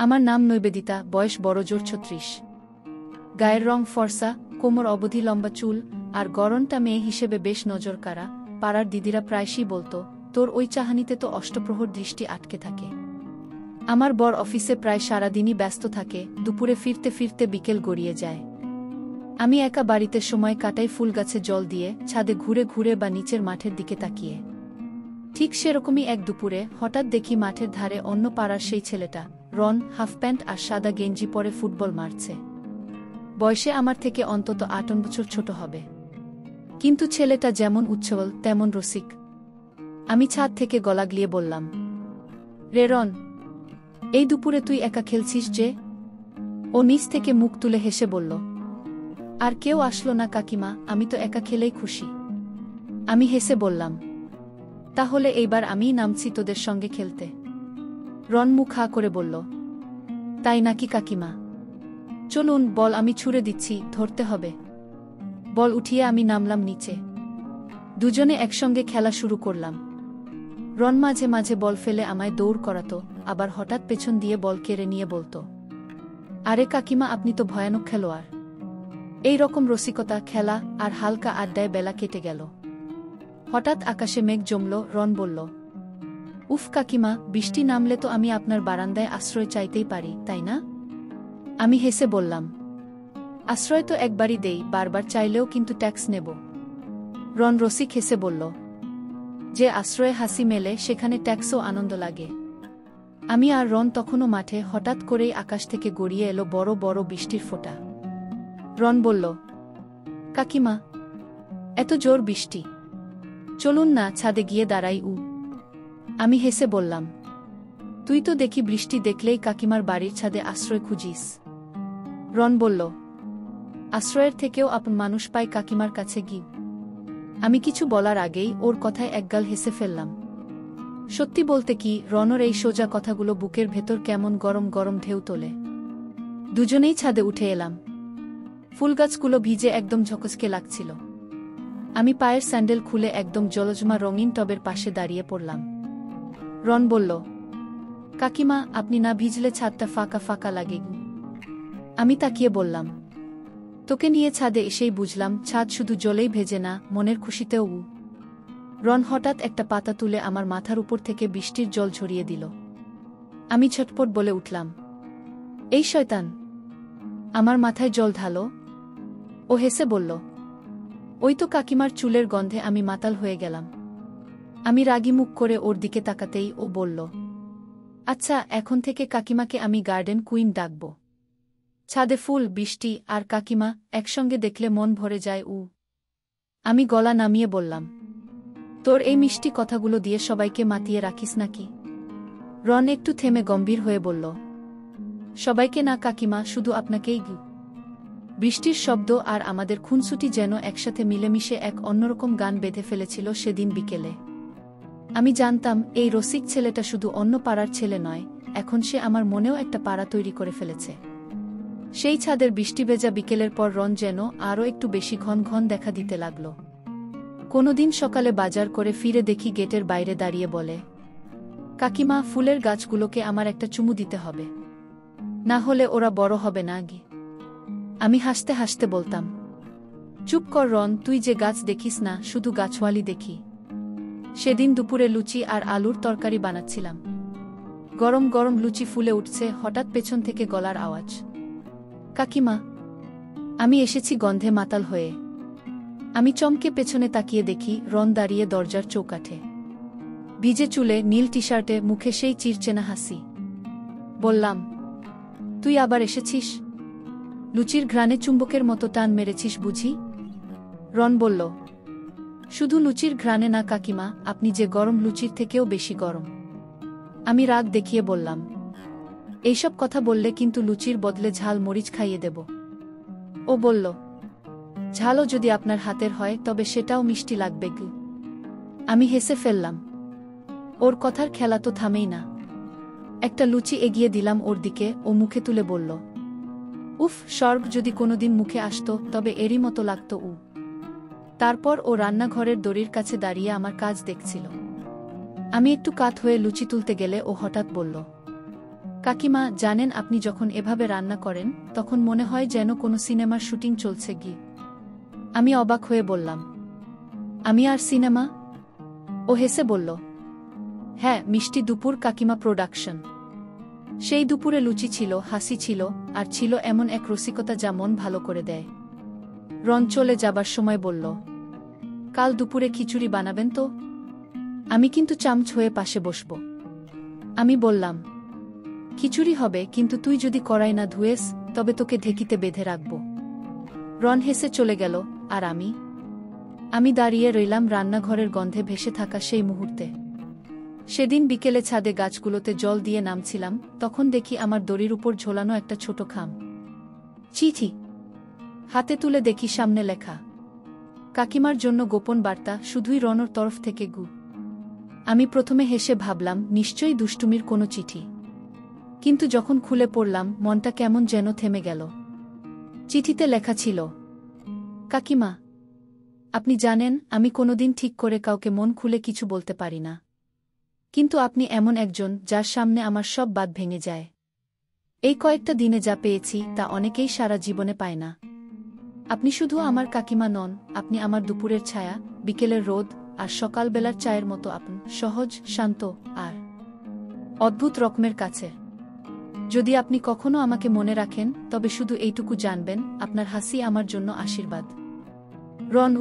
আমার নাম নৈবেদিতা, বয়স বড়জোর ৩৬। গায়ের রং ফর্সা, কোমর অবধি লম্বা চুল, আর গড়নটা মেয়ে হিসেবে বেশ নজরকাড়া। পাড়ার দিদিরা প্রায়শই বলতো, তোর ওই চাহানিতে তো অষ্টপ্রহর দৃষ্টি আটকে থাকে। আমার বর অফিসে প্রায় সারাদিনই ব্যস্ত থাকে, দুপুরে ফিরতে ফিরতে বিকেল গড়িয়ে যায়। আমি একা বাড়িতে সময় কাটাই ফুল গাছে জল দিয়ে, ছাদে ঘুরে ঘুরে বা নিচের মাঠের দিকে তাকিয়ে। ঠিক সেরকমই এক দুপুরে হঠাৎ দেখি মাঠের ধারে অন্য পাড়ার সেই ছেলেটা, রন, হাফ প্যান্ট আর সাদা গেঞ্জি পরে ফুটবল মারছে। বয়সে আমার থেকে অন্তত ৮ বছর ছোট হবে, কিন্তু ছেলেটা যেমন উচ্ছল তেমন রসিক। আমি ছাদ থেকে গলা গলিয়ে বললাম, রে রন, এই দুপুরে তুই একা খেলছিস যে? ও নিচ থেকে মুখ তুলে হেসে বলল, আর কেউ আসলো না কাকিমা, আমি তো একা খেলেই খুশি। আমি হেসে বললাম, তাহলে এইবার আমিই নামছি তোদের সঙ্গে খেলতে। রন মুখ হা করে বলল, তাই নাকি কাকিমা? চলুন, বল আমি ছুঁড়ে দিচ্ছি, ধরতে হবে। বল উঠিয়ে আমি নামলাম নিচে। দুজনে একসঙ্গে খেলা শুরু করলাম। রন মাঝে মাঝে বল ফেলে আমায় দৌড় করাতো, আবার হঠাৎ পেছন দিয়ে বল কেড়ে নিয়ে বলতো, আরে কাকিমা, আপনি তো ভয়ানক খেলোয়াড়। এই রকম রসিকতা, খেলা আর হালকা আড্ডায় বেলা কেটে গেল। হঠাৎ আকাশে মেঘ জমল। রন বলল, উফ কাকিমা, বৃষ্টি নামলে তো আমি আপনার বারান্দায় আশ্রয় চাইতেই পারি, তাই না? আমি হেসে বললাম, আশ্রয় তো একবারই দেই, বারবার চাইলেও কিন্তু ট্যাক্স নেব। রন রসিক হেসে বলল, যে আশ্রয়ে হাসি মেলে সেখানে ট্যাক্সও আনন্দ লাগে। আমি আর রন তখনও মাঠে। হঠাৎ করেই আকাশ থেকে গড়িয়ে এলো বড় বড় বৃষ্টির ফোঁটা। রন বলল, কাকিমা, এত জোর বৃষ্টি, চলুন না ছাদে গিয়ে দাঁড়াই। আমি হেসে বললাম, তুই তো দেখি বৃষ্টি দেখলেই কাকিমার বাড়ির ছাদে আশ্রয় খুঁজিস। রন বলল, আশ্রয়ের থেকেও আপন মানুষ পাই কাকিমার কাছে গি। আমি কিছু বলার আগেই ওর কথায় একগাল হেসে ফেললাম। সত্যি বলতে কি, রনর এই সোজা কথাগুলো বুকের ভেতর কেমন গরম গরম ঢেউ তোলে। দুজনেই ছাদে উঠে এলাম। ফুলগাছগুলো ভিজে একদম ঝকঝকে লাগছিল। আমি পায়ের স্যান্ডেল খুলে একদম জলজমা রঙিন টবের পাশে দাঁড়িয়ে পড়লাম। রন বলল, কাকিমা, আপনি না ভিজলে ছাদটা ফাঁকা ফাঁকা লাগে। আমি তাকিয়ে বললাম, তোকে নিয়ে ছাদে এসেই বুঝলাম ছাদ শুধু জলেই ভেজে না, মনের খুশিতেও। রন হঠাৎ একটা পাতা তুলে আমার মাথার উপর থেকে বৃষ্টির জল ঝরিয়ে দিল। আমি ছটপট বলে উঠলাম, এই শয়তান, আমার মাথায় জল ঢালো। ও হেসে বলল, ওই তো কাকিমার চুলের গন্ধে আমি মাতাল হয়ে গেলাম। আমি রাগী মুখ করে ওর দিকে তাকাতেই ও বলল, আচ্ছা, এখন থেকে কাকিমাকে আমি গার্ডেন কুইন ডাকব। ছাদে ফুল, বৃষ্টি আর কাকিমা একসঙ্গে দেখলে মন ভরে যায়। আমি গলা নামিয়ে বললাম, তোর এই মিষ্টি কথাগুলো দিয়ে সবাইকে মাতিয়ে রাখিস নাকি? রন একটু থেমে গম্ভীর হয়ে বলল, সবাইকে না কাকিমা, শুধু আপনাকেই। বৃষ্টির শব্দ আর আমাদের খুনসুটি যেন একসাথে মিলেমিশে এক অন্যরকম গান বেঁধে ফেলেছিল সেদিন বিকেলে। আমি জানতাম এই রসিক ছেলেটা শুধু অন্য পাড়ার ছেলে নয়, এখন সে আমার মনেও একটা পাড়া তৈরি করে ফেলেছে। সেই ছাদের বৃষ্টিভেজা বিকেলের পর রন যেন আরও একটু বেশি ঘন ঘন দেখা দিতে লাগল। কোনোদিন সকালে বাজার করে ফিরে দেখি গেটের বাইরে দাঁড়িয়ে বলে, কাকিমা, ফুলের গাছগুলোকে আমার একটা চুমু দিতে হবে, না হলে ওরা বড় হবে না। আমি হাসতে হাসতে বলতাম, চুপ কর রন, তুই যে গাছ দেখিস না, শুধু গাছওয়ালি দেখি। সেদিন দুপুরে লুচি আর আলুর তরকারি বানাচ্ছিলাম। গরম গরম লুচি ফুলে উঠছে, হঠাৎ পেছন থেকে গলার আওয়াজ, কাকিমা। আমি এসেছি গন্ধে মাতাল হয়ে। আমি চমকে পেছনে তাকিয়ে দেখি রন দাঁড়িয়ে দরজার চৌকাঠে, ভিজে চুলে, নীল টি শার্টে, মুখে সেই চিরচেনা হাসি। বললাম, তুই আবার এসেছিস? লুচির ঘ্রাণে চুম্বকের মতো টান মেরেছিস বুঝি? রন বলল, শুধু লুচির ঘ্রাণে না কাকিমা, আপনি যে গরম, লুচির থেকেও বেশি গরম। আমি রাগ দেখিয়ে বললাম, এইসব কথা বললে কিন্তু লুচির বদলে ঝাল মরিচ খাইয়ে দেব। ও বলল, ঝালও যদি আপনার হাতের হয় তবে সেটাও মিষ্টি লাগবে। আমি হেসে ফেললাম। ওর কথার খেলা তো থামেই না। একটা লুচি এগিয়ে দিলাম ওর দিকে। ও মুখে তুলে বলল, উফ, স্বর্গ যদি কোনোদিন মুখে আসতো তবে এরই মতো লাগতো। তারপর ও রান্নাঘরের দড়ির কাছে দাঁড়িয়ে আমার কাজ দেখছিল। আমি একটু কাত হয়ে লুচি তুলতে গেলে ও হঠাৎ বলল, কাকিমা, জানেন আপনি যখন এভাবে রান্না করেন তখন মনে হয় যেন কোনো সিনেমার শুটিং চলছে গি। আমি অবাক হয়ে বললাম, আমি আর সিনেমা? ও হেসে বলল, হ্যাঁ, মিষ্টি দুপুর কাকিমা প্রোডাকশন। সেই দুপুরে লুচি ছিল, হাসি ছিল, আর ছিল এমন এক রসিকতা যা মন ভালো করে দেয়। রন চলে যাবার সময় বলল, কাল দুপুরে খিচুড়ি বানাবেন তো? আমি কিন্তু চামচ হয়ে পাশে বসব। আমি বললাম, খিচুড়ি হবে, কিন্তু তুই যদি কড়াই না ধুয়েস তবে তোকে ঢেকিতে বেঁধে রাখব। রন হেসে চলে গেল, আর আমি দাঁড়িয়ে রইলাম রান্নাঘরের গন্ধে ভেসে থাকা সেই মুহূর্তে। সেদিন বিকেলে ছাদে গাছগুলোতে জল দিয়ে নামছিলাম, তখন দেখি আমার দড়ির উপর ঝোলানো একটা ছোট খাম চিঠি। হাতে তুলে দেখি সামনে লেখা, কাকিমার জন্য গোপন বার্তা, শুধুই রনর তরফ থেকে গু। আমি প্রথমে হেসে ভাবলাম নিশ্চয়ই দুষ্টুমির কোনো চিঠি, কিন্তু যখন খুলে পড়লাম মনটা কেমন যেন থেমে গেল। চিঠিতে লেখা ছিল, কাকিমা, আপনি জানেন আমি কোনোদিন ঠিক করে কাউকে মন খুলে কিছু বলতে পারি না, কিন্তু আপনি এমন একজন যার সামনে আমার সব বাঁধ ভেঙে যায়। এই কয়েকটা দিনে যা পেয়েছি তা অনেকেই সারা জীবনে পায় না। আপনি শুধু আমার কাকিমা নন, আপনি আমার দুপুরের ছায়া, বিকেলের রোদ, আর সকালবেলার চায়ের মতো আপন, সহজ, শান্ত, আর অদ্ভুত রকমের কাছে। যদি আপনি কখনো আমাকে মনে রাখেন তবে শুধু এইটুকু জানবেন, আপনার হাসি আমার জন্য আশীর্বাদ। রন।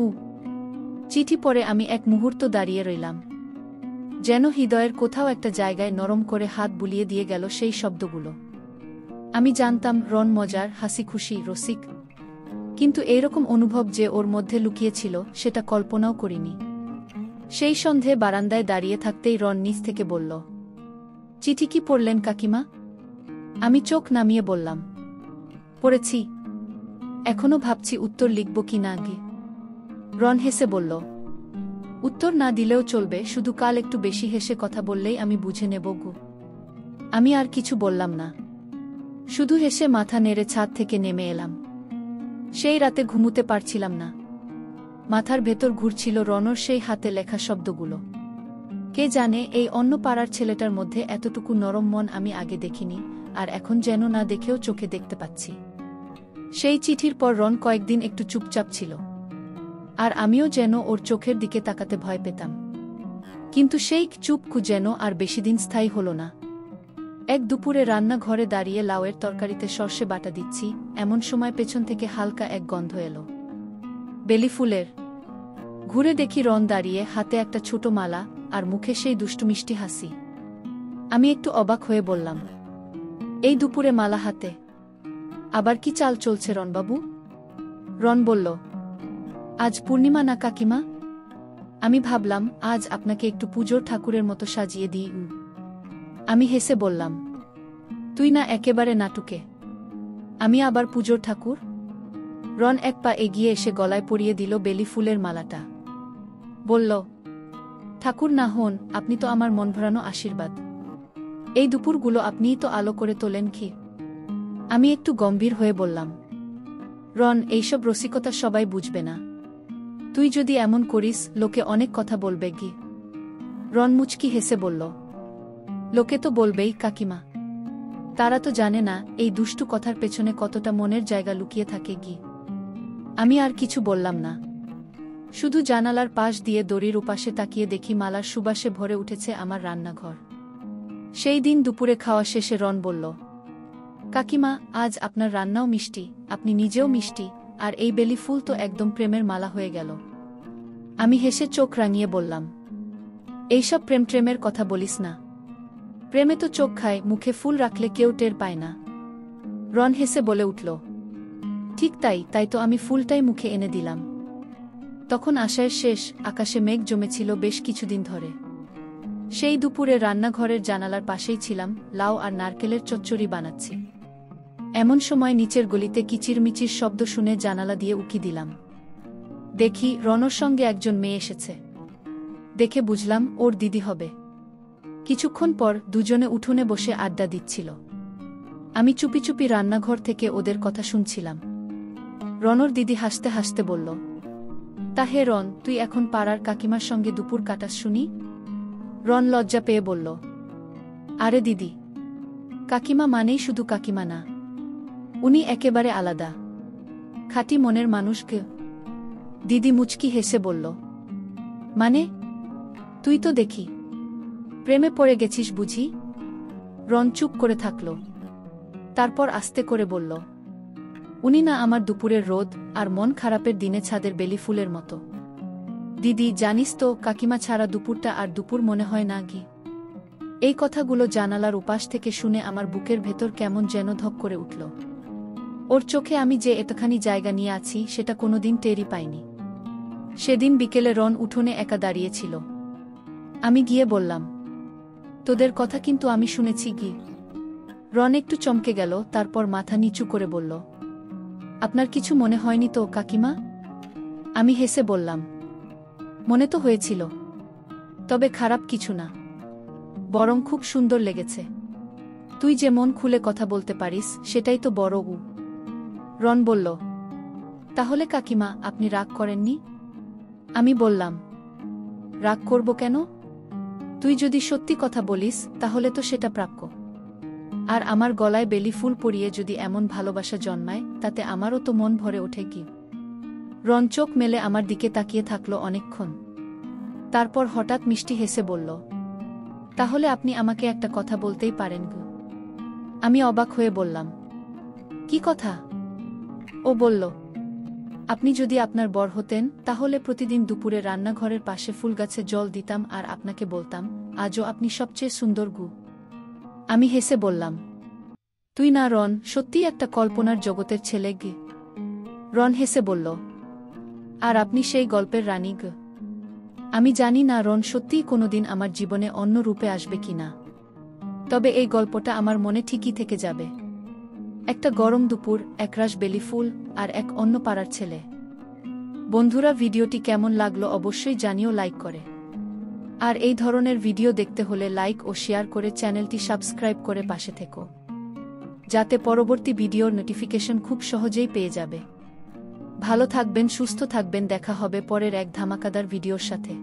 চিঠি পড়ে আমি এক মুহূর্ত দাঁড়িয়ে রইলাম, যেন হৃদয়ের কোথাও একটা জায়গায় নরম করে হাত বুলিয়ে দিয়ে গেল সেই শব্দগুলো। আমি জানতাম রন মজার, হাসি খুশি, রসিক, কিন্তু এইরকম অনুভব যে ওর মধ্যে লুকিয়েছিল সেটা কল্পনাও করিনি। সেই সন্ধে বারান্দায় দাঁড়িয়ে থাকতেই রন নিচ থেকে বলল, চিঠি কি পড়লেন কাকিমা? আমি চোখ নামিয়ে বললাম, পড়েছি। এখনো ভাবছি উত্তর লিখব কি না গে। রন হেসে বলল, উত্তর না দিলেও চলবে, শুধু কাল একটু বেশি হেসে কথা বললেই আমি বুঝে নেব গু। আমি আর কিছু বললাম না, শুধু হেসে মাথা নেড়ে ছাদ থেকে নেমে এলাম। সেই রাতে ঘুমুতে পারছিলাম না, মাথার ভেতর ঘুরছিল রনর সেই হাতে লেখা শব্দগুলো। কে জানে এই অন্য পাড়ার ছেলেটার মধ্যে এতটুকু নরম মন আমি আগে দেখিনি, আর এখন যেন না দেখেও চোখে দেখতে পাচ্ছি। সেই চিঠির পর রন কয়েকদিন একটু চুপচাপ ছিল, আর আমিও যেন ওর চোখের দিকে তাকাতে ভয় পেতাম। কিন্তু সেই চুপকু যেন আর বেশিদিন স্থায়ী হল না। এক দুপুরে রান্নাঘরে দাঁড়িয়ে লাউয়ের তরকারিতে সর্ষে বাটা দিচ্ছি, এমন সময় পেছন থেকে হালকা এক গন্ধ এলো, বেলি ফুলের। ঘুরে দেখি রন দাঁড়িয়ে, হাতে একটা ছোট মালা, আর মুখে সেই দুষ্টু মিষ্টি হাসি। আমি একটু অবাক হয়ে বললাম, এই দুপুরে মালা হাতে? আবার কি চাল চলছে রনবাবু? রন বলল, আজ পূর্ণিমা না কাকিমা? আমি ভাবলাম আজ আপনাকে একটু পুজোর ঠাকুরের মতো সাজিয়ে দিই। আমি হেসে বললাম, তুই না একেবারে নাটুকে, আমি আবার পুজোর ঠাকুর? রন এক পা এগিয়ে এসে গলায় পরিয়ে দিল বেলি ফুলের মালাটা। বলল, ঠাকুর না হন, আপনি তো আমার মন ভরানো আশীর্বাদ। এই দুপুরগুলো আপনিই তো আলো করে তোলেন কি। আমি একটু গম্ভীর হয়ে বললাম, রন, এইসব রসিকতা সবাই বুঝবে না। তুই যদি এমন করিস লোকে অনেক কথা বলবে গি। রন মুচকি হেসে বলল, লোকে তো বলবেই কাকিমা, তারা তো জানে না এই দুষ্টু কথার পেছনে কতটা মনের জায়গা লুকিয়ে থাকে গি। আমি আর কিছু বললাম না, শুধু জানালার পাশ দিয়ে দড়ির উপাশে তাকিয়ে দেখি মালার সুবাসে ভরে উঠেছে আমার রান্নাঘর। সেই দিন দুপুরে খাওয়া শেষে রন বলল, কাকিমা, আজ আপনার রান্নাও মিষ্টি, আপনি নিজেও মিষ্টি, আর এই বেলি ফুল তো একদম প্রেমের মালা হয়ে গেল। আমি হেসে চোখ রাঙিয়ে বললাম, এইসব প্রেমের কথা বলিস না। প্রেমে তো চোখ খায়, মুখে ফুল রাখলে কেউ টের পায় না। রন হেসে বলে উঠল, ঠিক তাই তো আমি ফুলটাই মুখে এনে দিলাম। তখন আশার শেষ, আকাশে মেঘ জমেছিল বেশ কিছুদিন ধরে। সেই দুপুরে রান্নাঘরের জানালার পাশেই ছিলাম, লাউ আর নারকেলের চচ্চড়ি বানাচ্ছি। এমন সময় নিচের গলিতে কিচিরমিচির শব্দ শুনে জানালা দিয়ে উকি দিলাম। দেখি রনর সঙ্গে একজন মেয়ে এসেছে। দেখে বুঝলাম ওর দিদি হবে। কিছুক্ষণ পর দুজনে উঠোনে বসে আড্ডা দিচ্ছিল। আমি চুপি চুপি রান্নাঘর থেকে ওদের কথা শুনছিলাম। রনর দিদি হাসতে হাসতে বলল, তা হে রন, তুই এখন পাড়ার কাকিমার সঙ্গে দুপুর কাটাস শুনি? রন লজ্জা পেয়ে বলল, আরে দিদি, কাকিমা মানেই শুধু কাকিমা না, উনি একেবারে আলাদা, খাঁটি মনের মানুষকে। দিদি মুচকি হেসে বলল, মানে? তুই তো দেখি প্রেমে পড়ে গেছিস বুঝি? রন চুপ করে থাকল, তারপর আস্তে করে বলল, উনি না আমার দুপুরের রোদ আর মন খারাপের দিনে ছাদের বেলি ফুলের মতো। দিদি জানিস তো, কাকিমা ছাড়া দুপুরটা আর দুপুর মনে হয় না গি। এই কথাগুলো জানালার উপাস থেকে শুনে আমার বুকের ভেতর কেমন যেন ধক করে উঠল। ওর চোখে আমি যে এতখানি জায়গা নিয়ে আছি সেটা কোনোদিন টেরই পাইনি। সেদিন বিকেলে রন উঠোনে একা দাঁড়িয়েছিল। আমি গিয়ে বললাম, তোদের কথা কিন্তু আমি শুনেছি গি। রন একটু চমকে গেল, তারপর মাথা নিচু করে বলল, আপনার কিছু মনে হয়নি তো কাকিমা? আমি হেসে বললাম, মনে তো হয়েছিল, তবে খারাপ কিছু না, বরং খুব সুন্দর লেগেছে। তুই যে মন খুলে কথা বলতে পারিস সেটাই তো বড়। রন বলল, তাহলে কাকিমা আপনি রাগ করেননি? আমি বললাম, রাগ করব কেন? তুই যদি সত্যি কথা বলিস তাহলে তো সেটা প্রাপ্য। আর আমার গলায় বেলি ফুল পরিয়ে যদি এমন ভালোবাসা জন্মায় তাতে আমারও তো মন ভরে ওঠে কি। রন চোখ মেলে আমার দিকে তাকিয়ে থাকল অনেকক্ষণ, তারপর হঠাৎ মিষ্টি হেসে বলল, তাহলে আপনি আমাকে একটা কথা বলতেই পারেন গো। আমি অবাক হয়ে বললাম, কি কথা? ও বলল, আপনি যদি আপনার বর হতেন তাহলে প্রতিদিন দুপুরে রান্নাঘরের পাশে ফুলগাছে জল দিতাম আর আপনাকে বলতাম, আজও আপনি সবচেয়ে সুন্দর গু। আমি হেসে বললাম, তুই না রন সত্যিই একটা কল্পনার জগতের ছেলে গে। রন হেসে বলল, আর আপনি সেই গল্পের রানী গ। আমি জানি না রন সত্যিই কোনোদিন আমার জীবনে অন্য রূপে আসবে কি না, তবে এই গল্পটা আমার মনে ঠিকই থেকে যাবে। একটা গরম দুপুর, একরাশ বেলি ফুল, আর এক অন্য পাড়ার ছেলে। বন্ধুরা, ভিডিওটি কেমন লাগলো অবশ্যই জানিও লাইক করে। আর এই ধরনের ভিডিও দেখতে হলে লাইক ও শেয়ার করে চ্যানেলটি সাবস্ক্রাইব করে পাশে থেকো, যাতে পরবর্তী ভিডিওর নোটিফিকেশন খুব সহজেই পেয়ে যাবে। ভালো থাকবেন, সুস্থ থাকবেন, দেখা হবে পরের এক ধামাকাদার ভিডিওর সাথে।